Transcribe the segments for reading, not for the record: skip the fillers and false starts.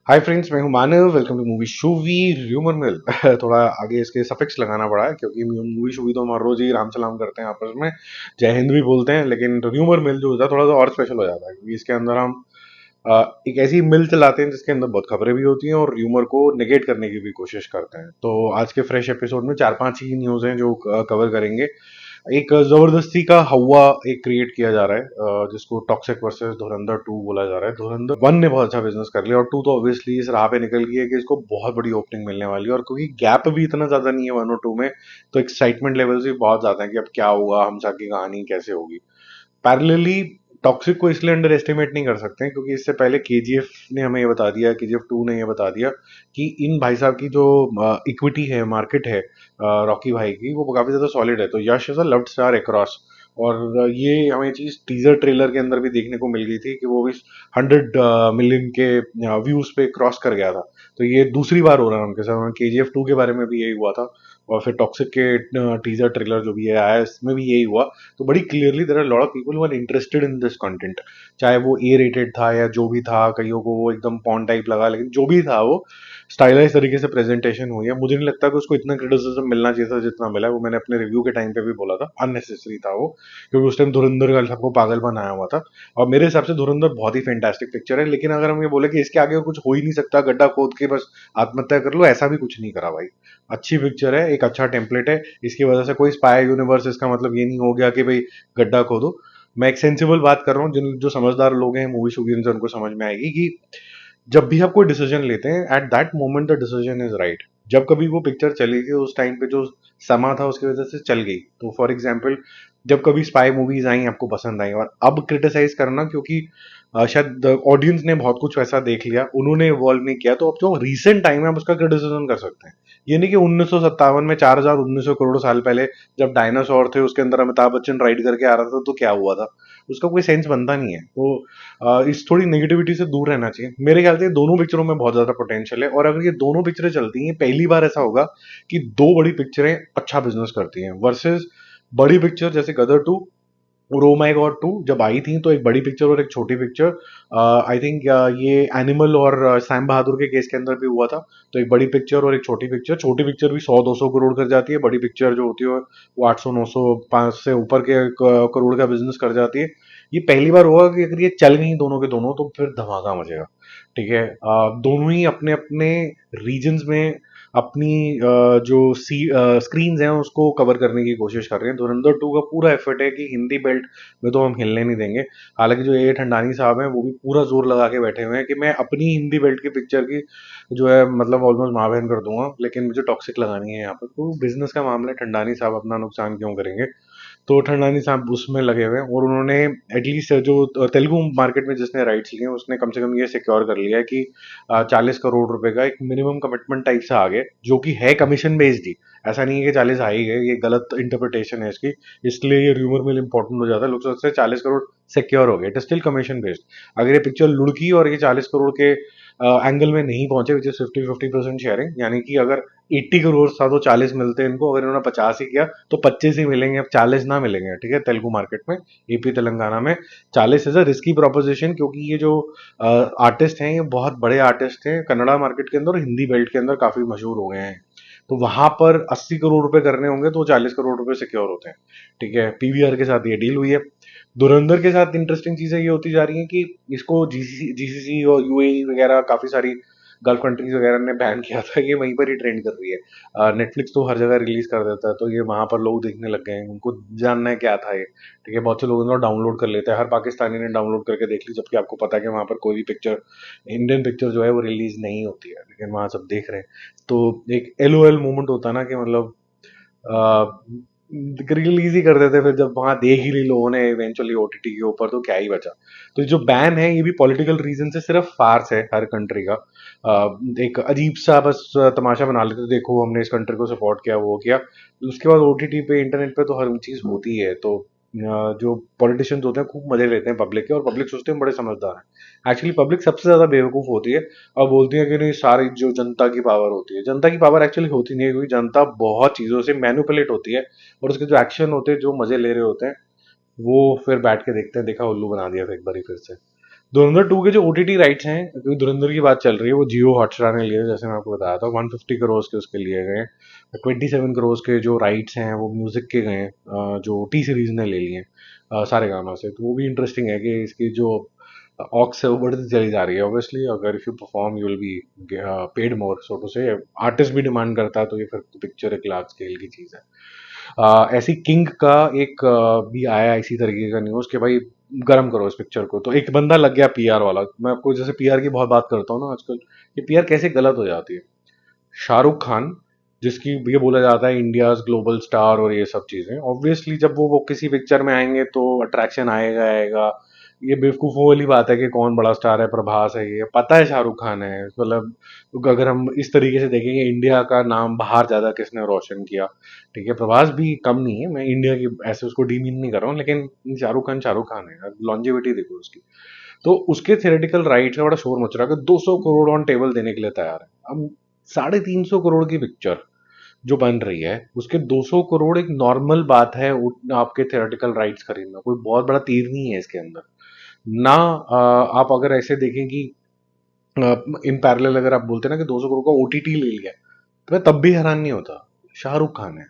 Hi friends, मैं हूं मानव। Welcome two movie शूवी rumour मिल। थोड़ा आगे इसके सफिक्स लगाना पड़ा है क्योंकि मूवी शूवी तो हम हर रोज ही राम सलाम करते हैं आपस में, जय हिंद भी बोलते हैं, लेकिन र्यूमर मिल जो होता है थोड़ा सा और स्पेशल हो जाता है क्योंकि इसके अंदर हम एक ऐसी मिल चलाते हैं जिसके अंदर बहुत खबरें भी होती हैं और र्यूमर को नेगेट करने की भी कोशिश करते हैं। तो आज के फ्रेश एपिसोड में चार पांच ही न्यूज हैं जो कवर करेंगे। एक जबरदस्ती का हवा एक क्रिएट किया जा रहा है, जिसको टॉक्सिक वर्सेस धुरंधर 2 बोला जा रहा है। धुरंधर 1 ने बहुत अच्छा बिजनेस कर लिया और 2 तो ऑब्वियसली इस राह पे निकल गई है कि इसको बहुत बड़ी ओपनिंग मिलने वाली है, और क्योंकि गैप भी इतना ज्यादा नहीं है 1 और 2 में, तो एक्साइटमेंट लेवल्स भी बहुत ज्यादा है कि अब क्या होगा, हमसा की कहानी कैसे होगी। पैरेलली टॉक्सिक को इसलिए अंडर एस्टिमेट नहीं कर सकते हैं क्योंकि इससे पहले केजीएफ ने हमें ये बता दिया, केजीएफ 2 ने ये बता दिया कि इन भाई साहब की जो इक्विटी है, मार्केट है रॉकी भाई की, वो काफी ज्यादा सॉलिड है। तो Yash is a loved star across. और ये हमें चीज टीजर ट्रेलर के अंदर भी देखने को मिल गई थी कि वो भी 100 मिलियन के व्यूज पे क्रॉस कर गया था। तो ये दूसरी बार हो रहा है उनके साथ। केजीएफ 2 के बारे में भी यही हुआ था और फिर टॉक्सिक के टीजर ट्रेलर जो भी है आया इसमें भी यही हुआ। तो बड़ी clearly there are lot of people who are interested in this content, चाहे वो ए रेटेड था या जो भी था। कईयों को वो एकदम पॉन टाइप लगा, लेकिन जो भी था वो स्टाइलाइज तरीके से प्रेजेंटेशन हुई है। मुझे नहीं लगता कि उसको इतना क्रिटिसिज्म मिलना चाहिए था जितना मिला है। वो मैंने अपने रिव्यू के टाइम पे भी बोला था, अननेसेसरी था वो, क्योंकि उस टाइम धुरंधर का सबको पागल बनाया हुआ था। और मेरे हिसाब से धुरंधर बहुत ही फैंटास्टिक पिक्चर है, लेकिन अगर हम ये बोले कि इसके आगे कुछ हो ही नहीं सकता, गड्ढा खोद के बस आत्महत्या कर लो, ऐसा भी कुछ नहीं करा भाई। अच्छी पिक्चर है, एक अच्छा टेम्पलेट है। इसकी वजह से कोई स्पाई यूनिवर्स इसका मतलब ये नहीं हो गया कि भाई गड्ढा खोदो। मैं एक सेंसिबल बात कर रहा हूँ, जिन जो समझदार लोग हैं मूवी शूगिन से, उनको समझ में आएगी कि जब भी आप कोई डिसीजन लेते हैं, at that moment the decision is right. जब कभी वो पिक्चर चली गई उस टाइम पे जो समा था उसकी वजह से चल गई। तो फॉर एग्जाम्पल, जब कभी स्पाई मूवीज आई आपको पसंद आई, और अब क्रिटिसाइज करना क्योंकि शायद ऑडियंस ने बहुत कुछ वैसा देख लिया, उन्होंने इवॉल्व नहीं किया, तो अब जो रीसेंट टाइम है आप उसका क्रिटिसिज्म कर सकते हैं। ये नहीं कि 1957 में 4,1900 करोड़ साल पहले जब डायनासोर थे उसके अंदर अमिताभ बच्चन राइड करके आ रहा था तो क्या हुआ था, उसका कोई सेंस बनता नहीं है। तो इस थोड़ी नेगेटिविटी से दूर रहना चाहिए। मेरे ख्याल से दोनों पिक्चरों में बहुत ज्यादा पोटेंशियल है, और अगर ये दोनों पिक्चरें चलती हैं, पहली बार ऐसा होगा कि दो बड़ी पिक्चरें अच्छा बिजनेस करती हैं वर्सेस बड़ी पिक्चर जैसे गदर 2 और ओ माई गॉड 2 जब आई थी। तो एक बड़ी पिक्चर और एक छोटी पिक्चर, आई थिंक ये एनिमल और सैम बहादुर के केस के अंदर भी हुआ था। तो एक बड़ी पिक्चर और एक छोटी पिक्चर, छोटी पिक्चर भी 100-200 करोड़ कर जाती है, बड़ी पिक्चर जो होती है वो 800-900 5 से ऊपर के करोड़ का बिजनेस कर जाती है। ये पहली बार हुआ कि अगर ये चल गई दोनों के दोनों तो फिर धमाका मचेगा। ठीक है, दोनों ही अपने अपने रीजन्स में अपनी जो स्क्रीन हैं उसको कवर करने की कोशिश कर रहे हैं। धुरंधर 2 का पूरा एफर्ट है कि हिंदी बेल्ट में तो हम हिलने नहीं देंगे। हालांकि जो ए ठंडानी साहब हैं वो भी पूरा जोर लगा के बैठे हुए हैं कि मैं अपनी हिंदी बेल्ट की पिक्चर की जो है मतलब ऑलमोस्ट माँ बहन कर दूंगा, लेकिन मुझे टॉक्सिक लगानी है यहाँ पर। तो बिजनेस का मामला है, ठंडानी साहब अपना नुकसान क्यों करेंगे। तो ठंडानी साहब उसमें लगे हुए हैं, और उन्होंने एटलीस्ट जो तेलुगु मार्केट में जिसने राइट्स लिए हैं उसने कम से कम ये सिक्योर कर लिया है कि 40 करोड़ रुपए का एक मिनिमम कमिटमेंट टाइप से आ गए, जो कि है कमीशन बेस्ड ही। ऐसा नहीं है कि 40 आ ही गए, ये गलत इंटरप्रिटेशन है इसकी। इसलिए ये र्यूमर मिल इंपॉर्टेंट हो जाता है। लोग सोचते हैं 40 करोड़ सिक्योर हो गए, it is still commission based. अगर ये पिक्चर लुढ़की और ये 40 करोड़ के एंगल में नहीं पहुंचे, विच इज 50-50% शेयरिंग, यानी कि अगर 80 करोड़ था तो 40 मिलते हैं इनको, अगर इन्होंने 50 ही किया तो 25 ही मिलेंगे, अब 40 ना मिलेंगे। ठीक है, तेलुगु मार्केट में, एपी तेलंगाना में 40 इज अ रिस्की प्रोपोजिशन, क्योंकि ये जो आर्टिस्ट हैं ये बहुत बड़े आर्टिस्ट हैं कन्नड़ा मार्केट के अंदर और हिंदी बेल्ट के अंदर काफी मशहूर हो गए हैं। तो वहां पर 80 करोड़ रुपए करने होंगे तो 40 करोड़ रुपए सिक्योर होते हैं। ठीक है, पीवीआर के साथ ये डील हुई है। धुरंधर के साथ इंटरेस्टिंग चीजें ये होती जा रही हैं कि इसको जीसीसी और यूएई वगैरह काफी सारी गल्फ कंट्रीज वगैरह ने बैन किया था, ये वहीं पर ही ट्रेंड कर रही है। नेटफ्लिक्स तो हर जगह रिलीज कर देता है, तो ये वहां पर लोग देखने लग गए हैं, उनको जानना है क्या था ये। ठीक है, बहुत से लोग इनको डाउनलोड कर लेते हैं, हर पाकिस्तानी ने डाउनलोड करके देख ली, जबकि आपको पता है कि वहां पर कोई भी पिक्चर, इंडियन पिक्चर जो है वो रिलीज नहीं होती है, लेकिन वहां सब देख रहे हैं। तो एक एलओएल मोमेंट होता है ना कि मतलब रिलीज ही कर देते, फिर जब वहां देख ही ली लोगों ने इवेंचुअली ओटीटी के ऊपर, तो क्या ही बचा। तो जो बैन है ये भी पॉलिटिकल रीजन से सिर्फ फार्स है हर कंट्री का। एक अजीब सा बस तमाशा बना लेते, देखो हमने इस कंट्री को सपोर्ट किया, वो किया। उसके बाद ओटीटी पे, इंटरनेट पे तो हर चीज होती है। तो जो पॉलिटिशियंस होते हैं खूब मजे लेते हैं पब्लिक के, और पब्लिक सोचते हैं बड़े समझदार हैं। एक्चुअली पब्लिक सबसे ज्यादा बेवकूफ होती है और बोलती है कि नहीं सारी जो जनता की पावर होती है, जनता की पावर एक्चुअली होती नहीं है, क्योंकि जनता बहुत चीजों से मैनिपुलेट होती है, और उसके जो एक्शन होते हैं, जो मजे ले रहे होते हैं, वो फिर बैठ के देखते हैं, देखा उल्लू बना दिया फिर एक बारी फिर से। धुरंधर 2 के जो ओटीटी राइट्स हैं, क्योंकि धुरंधर की बात चल रही है, वो जियो हॉटस्टार ने लिए हैं, जैसे मैं आपको बताया था 150 करोड़ के उसके लिए गए हैं। 27 करोड़ के जो राइट्स हैं वो म्यूजिक के गए हैं, जो टी सीरीज ने ले लिए हैं सारे गाना से। तो वो भी इंटरेस्टिंग है कि इसकी जो ऑक्स है वो बढ़ती चली जा रही है। ऑब्वियसली अगर if you perform you will be paid more, so to say. Artist भी डिमांड करता है, तो ये फिर पिक्चर एक लार्ज स्केल की चीज़ है। ऐसी किंग का एक भी आया इसी तरीके का न्यूज़ कि भाई गरम करो इस पिक्चर को। तो एक बंदा लग गया पीआर वाला। मैं आपको जैसे पीआर की बहुत बात करता हूँ ना आजकल, ये पीआर कैसे गलत हो जाती है। शाहरुख खान, जिसकी ये बोला जाता है इंडियाज ग्लोबल स्टार और ये सब चीज़ें, ऑब्वियसली जब वो किसी पिक्चर में आएंगे तो अट्रैक्शन आएगा आएगा। ये बेवकूफ़ों वाली बात है कि कौन बड़ा स्टार है, प्रभास है, ये पता है शाहरुख खान है। मतलब अगर हम इस तरीके से देखेंगे, इंडिया का नाम बाहर ज़्यादा किसने रोशन किया, ठीक है, प्रभास भी कम नहीं है। मैं इंडिया की ऐसे उसको डीमीन नहीं कर रहा हूँ, लेकिन शाहरुख खान है, लॉन्जेविटी देखो उसकी। तो उसके थियोरेटिकल राइट का बड़ा शोर मच रहा है कि 200 करोड़ ऑन टेबल देने के लिए तैयार है। अब 350 करोड़ की पिक्चर जो बन रही है, उसके 200 करोड़ एक नॉर्मल बात है। आपके थियोरेटिकल राइट्स खरीदना कोई बहुत बड़ा तीर नहीं है इसके अंदर ना। आप अगर ऐसे देखें कि इन पैरेलल अगर आप बोलते हैं ना कि 200 करोड़ का ओटीटी ले लिया, तो मैं तब भी हैरान नहीं होता। शाहरुख खान है,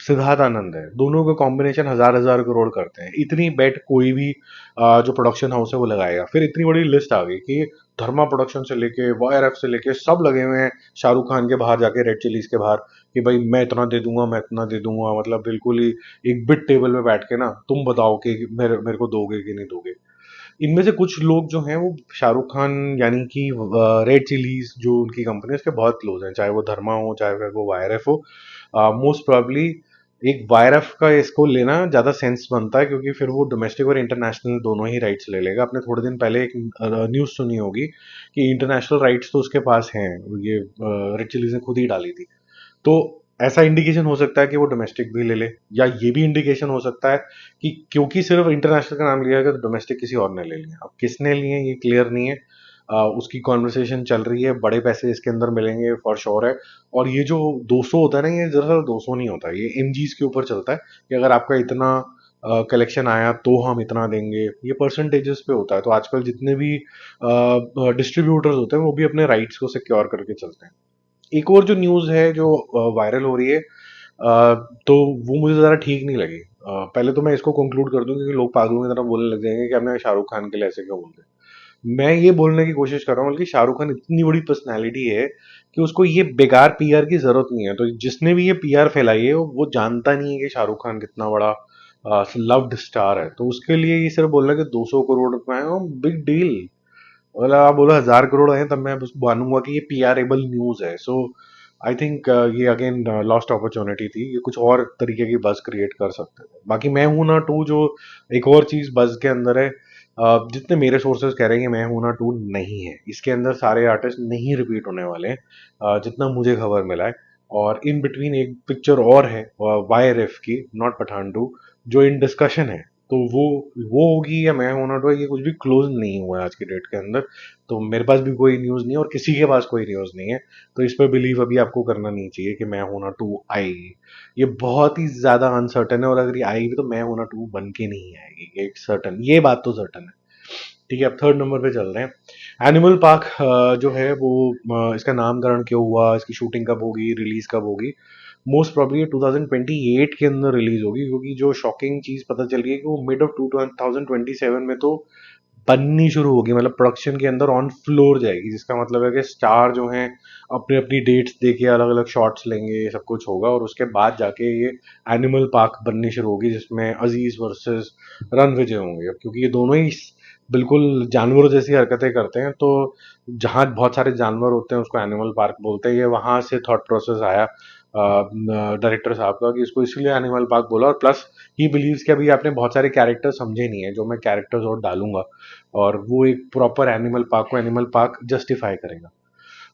सिद्धार्थ आनंद है, दोनों का कॉम्बिनेशन हजार हजार करोड़ करते हैं। इतनी बेट कोई भी जो प्रोडक्शन हाउस है वो लगाएगा। फिर इतनी बड़ी लिस्ट आ गई कि धर्मा प्रोडक्शन से लेके वाईआरएफ से लेके सब लगे हुए हैं शाहरुख खान के बाहर जाके, रेड चिलीज के बाहर, कि भाई मैं इतना दे दूंगा, मैं इतना दे दूंगा। मतलब बिल्कुल ही एक बिट टेबल पे बैठ के ना, तुम बताओ कि मेरे मेरे को दोगे कि नहीं दोगे। इनमें से कुछ लोग जो हैं वो शाहरुख खान यानी कि रेड चिलीज जो उनकी कंपनी है उसके बहुत क्लोज हैं, चाहे वो धर्मा हो चाहे फिर वो वाईआरएफ हो। मोस्ट प्रोबेबली एक वाईआरएफ का इसको लेना ज़्यादा सेंस बनता है, क्योंकि फिर वो डोमेस्टिक और इंटरनेशनल दोनों ही राइट्स ले लेगा। आपने थोड़े दिन पहले एक न्यूज़ सुनी होगी कि इंटरनेशनल राइट्स तो उसके पास हैं, ये रेड चिलीज ने खुद ही डाली थी। तो ऐसा इंडिकेशन हो सकता है कि वो डोमेस्टिक भी ले ले, या ये भी इंडिकेशन हो सकता है कि क्योंकि सिर्फ इंटरनेशनल का नाम लिया गया तो डोमेस्टिक किसी और ने ले लिया। अब किसने लिए ये क्लियर नहीं है। उसकी कॉन्वर्सेशन चल रही है, बड़े पैसे इसके अंदर मिलेंगे फॉर श्योर है। और ये जो 200 होता है ना, ये दरअसल 200 नहीं होता, ये एमजीज के ऊपर चलता है कि अगर आपका इतना कलेक्शन आया तो हम इतना देंगे। ये परसेंटेजेस पे होता है। तो आजकल जितने भी डिस्ट्रीब्यूटर्स होते हैं वो भी अपने राइट्स को सिक्योर करके चलते हैं। एक और जो न्यूज़ है जो वायरल हो रही है, तो वो मुझे ज़रा ठीक नहीं लगी। पहले तो मैं इसको कंक्लूड कर दूं, क्योंकि लोग पागलों की तरह बोलने लग जाएंगे कि हमने शाहरुख खान के लिए ऐसे क्यों बोलते हैं। मैं ये बोलने की कोशिश कर रहा हूँ कि शाहरुख खान इतनी बड़ी पर्सनैलिटी है कि उसको ये बेकार पीआर की जरूरत नहीं है। तो जिसने भी ये पीआर फैलाई है वो जानता नहीं है कि शाहरुख खान कितना बड़ा लव्ड स्टार है। तो उसके लिए ये सिर्फ बोलना कि 200 करोड़ रुपए है, बिग डील। मतलब आप बोलो 1000 करोड़ है तब मैं उसको मानूंगा कि ये पीआरएबल न्यूज है। सो आई थिंक ये अगेन लॉस्ट अपॉर्चुनिटी थी। ये कुछ और तरीके की बज क्रिएट कर सकते थे। बाकी मैं हूं ना टू जो एक और चीज बज के अंदर है, जितने मेरे सोर्सेज कह रहे हैं कि मैं हूं ना टू नहीं है, इसके अंदर सारे आर्टिस्ट नहीं रिपीट होने वाले हैं, जितना मुझे खबर मिला है। और इन बिटवीन एक पिक्चर और है वाईआरएफ की, नॉट पठान टू, जो इन डिस्कशन है। तो वो होगी या मैं होना तो ये कुछ भी क्लोज नहीं हुआ है आज की डेट के अंदर। तो मेरे पास भी कोई न्यूज़ नहीं है और किसी के पास कोई न्यूज़ नहीं है। तो इस पर बिलीव अभी आपको करना नहीं चाहिए कि मैं होना टू आएगी। ये बहुत ही ज़्यादा अनसर्टन है, और अगर ये आएगी तो मैं होना टू बन के नहीं आएगी, एक सर्टन, ये बात तो सर्टन है। ठीक है, अब थर्ड नंबर पे चल रहे हैं। एनिमल पार्क जो है वो इसका नामकरण क्यों हुआ, इसकी शूटिंग कब होगी, रिलीज कब होगी। मोस्ट प्रॉब्ली 2028 के अंदर रिलीज होगी, क्योंकि जो शॉकिंग चीज पता चल रही है कि वो मिड ऑफ 2027 में तो बननी शुरू होगी। मतलब प्रोडक्शन के अंदर ऑन फ्लोर जाएगी, जिसका मतलब है कि स्टार जो हैं अपनी अपनी डेट्स देके अलग अलग शॉट्स लेंगे, ये सब कुछ होगा। और उसके बाद जाके ये एनिमल पार्क बननी शुरू होगी, जिसमें अजीज वर्सेस रणविजय होंगे। अब क्योंकि ये दोनों ही बिल्कुल जानवरों जैसी हरकतें करते हैं, तो जहाँ बहुत सारे जानवर होते हैं उसको एनिमल पार्क बोलते हैं। ये वहां से थॉट प्रोसेस आया डायरेक्टर साहब का कि इसको इसलिए एनिमल पार्क बोला। और प्लस ही बिलीव्स कि अभी आपने बहुत सारे कैरेक्टर समझे नहीं है, जो मैं कैरेक्टर्स और डालूंगा और वो एक प्रॉपर एनिमल पार्क को एनिमल पार्क जस्टिफाई करेगा।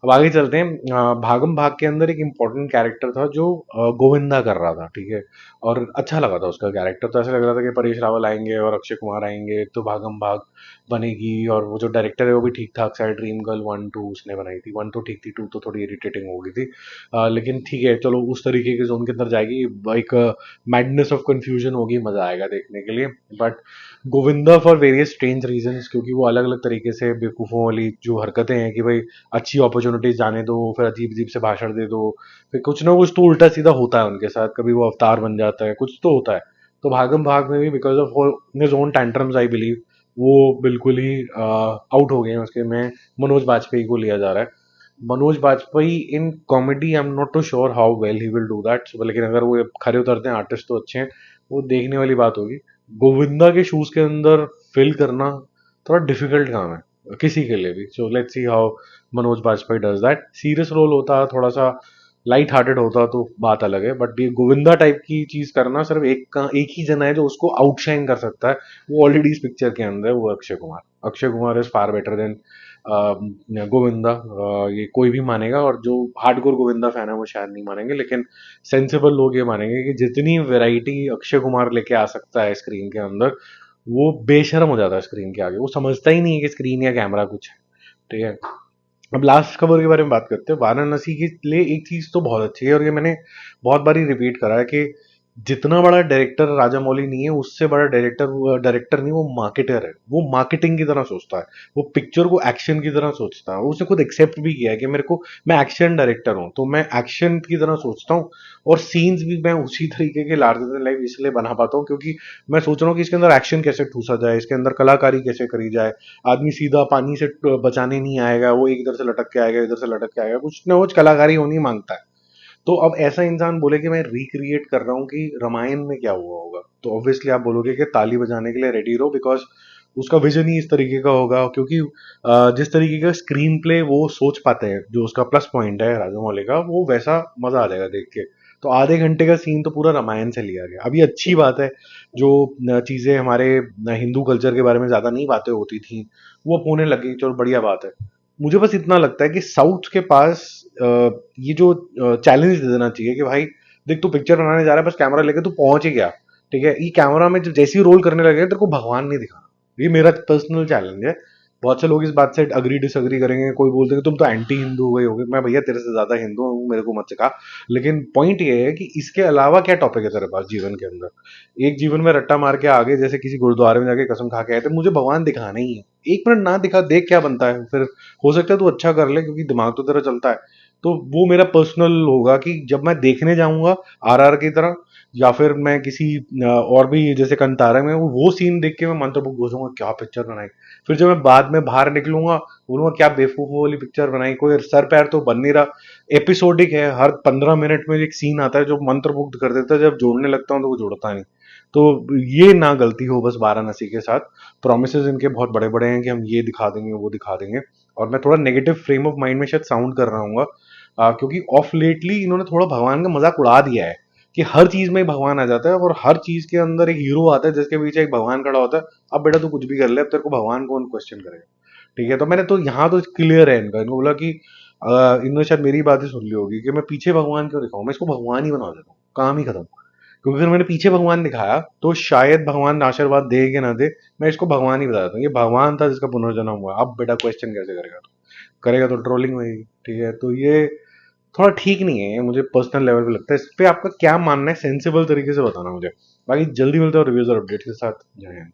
अब आगे चलते हैं। भागम भाग के अंदर एक इम्पोर्टेंट कैरेक्टर था जो गोविंदा कर रहा था, ठीक है। और अच्छा लगा था उसका कैरेक्टर, तो ऐसा लग रहा था कि परेश रावल आएंगे और अक्षय कुमार आएंगे तो भागम भाग बनेगी। और वो जो डायरेक्टर है वो भी ठीक ठाक सा है, ड्रीम गर्ल 1 2 उसने बनाई थी। 1 तो ठीक थी, 2 तो थोड़ी इरिटेटिंग हो गई थी। लेकिन ठीक है, चलो उस तरीके के जोन के अंदर जाएगी। एक मैडनेस ऑफ कंफ्यूजन होगी, मजा आएगा देखने के लिए। But Govinda for various strange reasons, क्योंकि वो अलग अलग तरीके से बेवकूफ़ों वाली जो हरकतें हैं कि भाई अच्छी अपॉर्चुनिटीज जाने दो, फिर अजीब अजीब से भाषण दे दो, फिर कुछ ना कुछ तो उल्टा सीधा होता है उनके साथ, कभी वो अवतार बन जाता है, कुछ तो होता है। तो भागम भाग में भी because of his own tantrums I believe वो बिल्कुल ही आउट हो गए हैं उसके में। मनोज बाजपेयी को लिया जा रहा है। Manoj Bajpayee in comedy I am not too sure how well he will do that, लेकिन अगर वो खरे उतरते हैं आर्टिस्ट तो अच्छे हैं, वो देखने वाली बात होगी। गोविंदा के शूज के अंदर फिल करना थोड़ा डिफिकल्ट काम है किसी के लिए भी। So let's see how Manoj Bajpayee does that. Serious role होता, थोड़ा सा लाइट हार्टेड होता तो बात अलग है, बट ये गोविंदा टाइप की चीज करना सिर्फ एक ही जना है जो उसको आउटशाइन कर सकता है। वो ऑलरेडी इस पिक्चर के अंदर है, वो Akshay Kumar. Akshay Kumar is far better than Govinda. ये कोई भी मानेगा, और जो हार्डकोर गोविंदा फैन है वो शायद नहीं मानेंगे, लेकिन सेंसिबल लोग ये मानेंगे कि जितनी वैरायटी अक्षय कुमार लेके आ सकता है स्क्रीन के अंदर, वो बेशर्म हो जाता है स्क्रीन के आगे। वो समझता ही नहीं है कि स्क्रीन या कैमरा कुछ है, ठीक है। अब लास्ट खबर के बारे में बात करते हैं। वाराणसी के लिए एक चीज तो बहुत अच्छी है, और ये मैंने बहुत बारी रिपीट करा है कि जितना बड़ा डायरेक्टर राजामौली नहीं है, उससे बड़ा डायरेक्टर डायरेक्टर नहीं, वो मार्केटर है। वो मार्केटिंग की तरह सोचता है, वो पिक्चर को एक्शन की तरह सोचता है। उसने खुद एक्सेप्ट भी किया है कि मेरे को, मैं एक्शन डायरेक्टर हूँ तो मैं एक्शन की तरह सोचता हूँ। और सीन्स भी मैं उसी तरीके के लार्जर देन लाइफ इसलिए बना पाता हूँ क्योंकि मैं सोच रहा हूँ कि इसके अंदर एक्शन कैसे ठूसा जाए, इसके अंदर कलाकारी कैसे करी जाए। आदमी सीधा पानी से बचाने नहीं आएगा, वो एक इधर से लटक के आएगा, इधर से लटक के आएगा, कुछ ना कुछ कलाकारी होनी मांगता है। तो अब ऐसा इंसान बोले कि मैं रिक्रिएट कर रहा हूँ कि रामायण में क्या हुआ होगा, तो ऑब्वियसली आप बोलोगे कि ताली बजाने के लिए रेडी रहो, बिकॉज उसका विजन ही इस तरीके का होगा। क्योंकि जिस तरीके का स्क्रीन प्ले वो सोच पाते हैं, जो उसका प्लस पॉइंट है राजामौली का, वो वैसा मजा आ जाएगा देख के। तो आधे घंटे का सीन तो पूरा रामायण से लिया गया। अभी अच्छी बात है, जो चीजें हमारे हिंदू कल्चर के बारे में ज्यादा नहीं बातें होती थी, वो अब होने लगी, चलो बढ़िया बात है। मुझे बस इतना लगता है कि साउथ के पास ये जो चैलेंज दे देना चाहिए कि भाई देख, तू पिक्चर बनाने जा रहा है, बस कैमरा लेके तू पहुंच ही गया, ठीक है। ये कैमरा में जब जैसे ही रोल करने लगे तेरे को भगवान नहीं दिखाना। ये मेरा पर्सनल चैलेंज है। बहुत से लोग इस बात से अग्री डिसअग्री करेंगे, कोई बोलते हैं कि तुम तो एंटी हिंदू हो गए होगे। मैं भैया तेरे से ज्यादा हिंदू हूँ, मेरे को मत सिखा। लेकिन पॉइंट ये है कि इसके अलावा क्या टॉपिक है तेरे पास जीवन के अंदर। एक जीवन में रट्टा मार के आगे जैसे किसी गुरुद्वारे में जाके कसम खा के आए थे, मुझे भगवान दिखाना ही है। एक मिनट ना दिखा, देख क्या बनता है फिर। हो सकता है तू अच्छा कर ले क्योंकि दिमाग तो तेरा चलता है। तो वो मेरा पर्सनल होगा कि जब मैं देखने जाऊंगा आरआर की तरह, या फिर मैं किसी और भी जैसे कंतारा में, वो सीन देख के मैं मंत्रमुग्ध हो जाऊंगा, क्या पिक्चर बनाई। फिर जब मैं बाद में बाहर निकलूंगा, बोलूंगा क्या बेवकूफों वाली पिक्चर बनाई, कोई सर पैर तो बन नहीं रहा। एपिसोडिक है, हर 15 मिनट में एक सीन आता है जो मंत्रमुग्ध कर देता है, जब जोड़ने लगता हूँ तो वो जुड़ता नहीं। तो ये ना गलती हो बस वाराणसी के साथ। प्रोमिसेस इनके बहुत बड़े बड़े हैं कि हम ये दिखा देंगे वो दिखा देंगे, और मैं थोड़ा नेगेटिव फ्रेम ऑफ माइंड में शायद साउंड कर रहा हूँ, क्योंकि ऑफ लेटली इन्होंने थोड़ा भगवान का मजाक उड़ा दिया है कि हर चीज में भगवान आ जाता है, और हर चीज के अंदर एक हीरो आता है जिसके पीछे एक भगवान खड़ा होता है। अब बेटा तू कुछ भी कर ले, अब तेरे को भगवान कौन क्वेश्चन करेगा, ठीक है। तो मैंने तो यहाँ तो क्लियर है इनका, इनको बोला कि इन्होंने शायद मेरी बात ही सुन ली होगी कि मैं पीछे भगवान क्यों दिखाऊं, मैं इसको भगवान ही बना देता हूँ, काम ही खत्म। क्योंकि अगर मैंने पीछे भगवान दिखाया तो शायद भगवान आशीर्वाद दे कि ना दे, मैं इसको भगवान ही बता देता हूँ। ये भगवान था जिसका पुनर्जन्म हुआ, अब बेटा क्वेश्चन कैसे करेगा, तो करेगा तो ट्रोलिंग होगी, ठीक है। तो ये थोड़ा ठीक नहीं है, ये मुझे पर्सनल लेवल पे लगता है। इस पे आपका क्या मानना है, सेंसिबल तरीके से बताना मुझे। बाकी जल्दी मिलते हैं रिव्यूज और अपडेट्स के साथ। जय हिंद।